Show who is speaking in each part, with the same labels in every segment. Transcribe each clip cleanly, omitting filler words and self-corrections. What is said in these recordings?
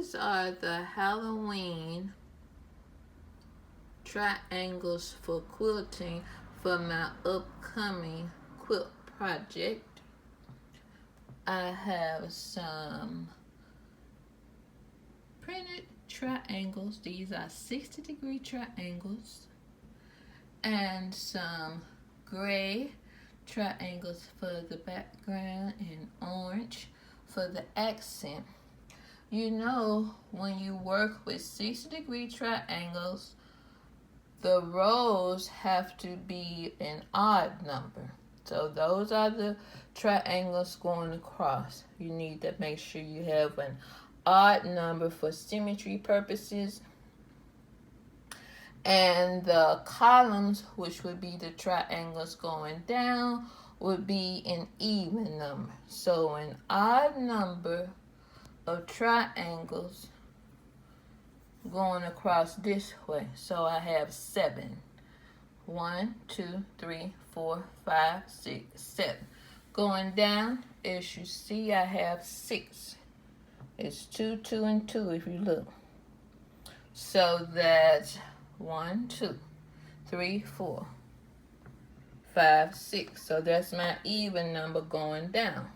Speaker 1: these are the Halloween triangles for quilting for my upcoming quilt project. I have some printed triangles. These are 60-degree triangles, and some gray triangles for the background and orange for the accent. You know, when you work with 60-degree triangles, the rows have to be an odd number. So those are the triangles going across. You need to make sure you have an odd number for symmetry purposes. And the columns, which would be the triangles going down, would be an even number. So an odd number of triangles going across this way. So I have 7. 1, 2, 3, 4, 5, 6, 7. Going down, as you see, I have 6. It's 2, 2, and 2 if you look. So that's 1, 2, 3, 4, 5, 6. So that's my even number going down.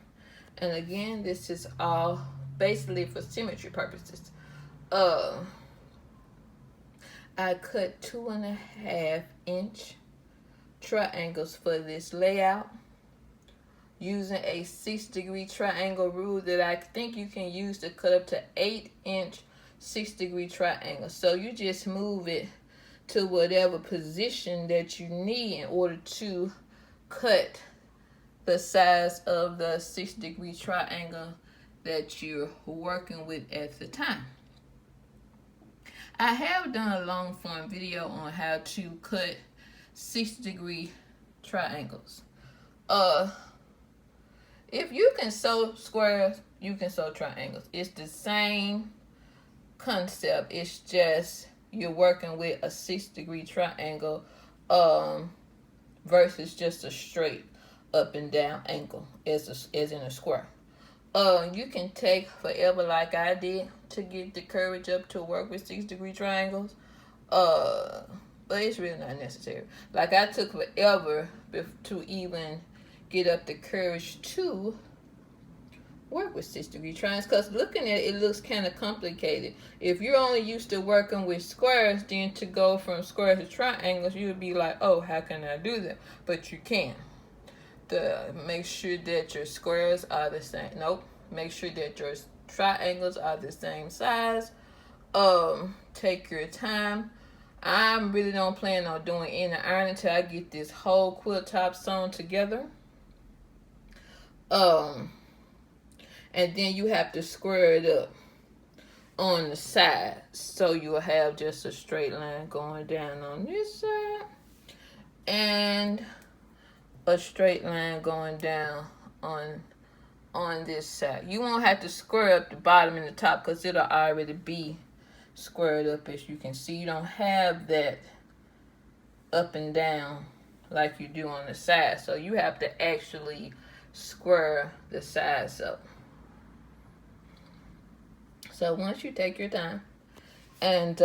Speaker 1: And again, this is all basically for symmetry purposes. I cut 2.5-inch triangles for this layout using a 6-degree triangle rule that I think you can use to cut up to 8-inch 6-degree triangles. So you just move it to whatever position that you need in order to cut the size of the 6-degree triangle that you're working with at the time. I have done a long form video on how to cut 60-degree triangles. If you can sew squares, you can sew triangles. It's the same concept. It's just you're working with a 6-degree triangle versus just a straight up and down angle as in a square. You can take forever like I did to get the courage up to work with 6-degree triangles. But it's really not necessary. Like I took forever to even get up the courage to work with 6-degree triangles, because looking at it, it looks kind of complicated. If you're only used to working with squares, then to go from squares to triangles, you would be like, oh, how can I do that? But you can. Make sure that your squares are the same. Nope. Make sure that your triangles are the same size. Take your time. I really don't plan on doing any iron until I get this whole quilt top sewn together. And then you have to square it up on the side, so you'll have just a straight line going down on this side and a straight line going down on this side. You won't have to square up the bottom and the top because it'll already be squared up. As you can see, you don't have that up and down like you do on the side, so you have to actually square the sides up. So once you take your time and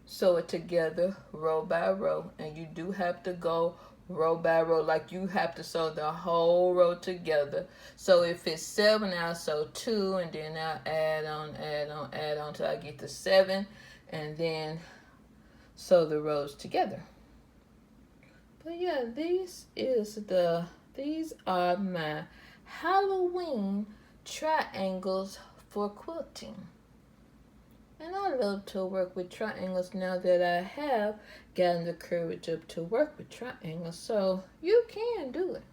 Speaker 1: sew it together row by row, and you do have to go row by row, like you have to sew the whole row together. So if it's 7, I'll sew 2, and then I'll add on till I get to 7, and then sew the rows together. But yeah, these are my Halloween triangles for quilting. And I love to work with triangles now that I have gotten the courage up to work with triangles. So you can do it.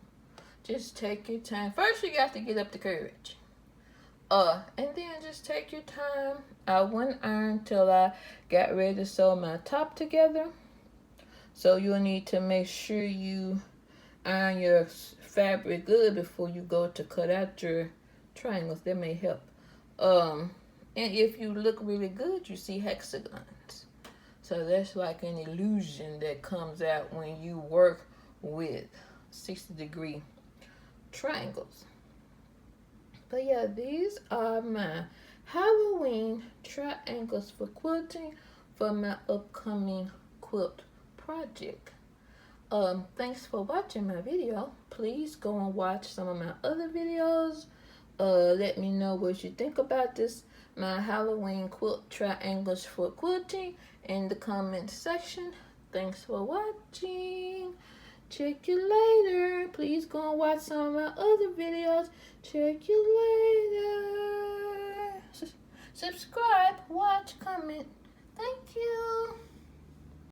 Speaker 1: Just take your time. First, you got to get up the courage. And then just take your time. I wouldn't iron till I got ready to sew my top together. So you'll need to make sure you iron your fabric good before you go to cut out your triangles. That may help. And if you look really good, you see hexagons. So that's like an illusion that comes out when you work with 60-degree triangles. But yeah, these are my Halloween triangles for quilting for my upcoming quilt project. Thanks for watching my video. Please go and watch some of my other videos. Let me know what you think about this, my Halloween quilt triangles for quilting, in the comment section. Thanks for watching. Check you later. Please go and watch some of my other videos. Check you later. Subscribe, watch, comment. Thank you.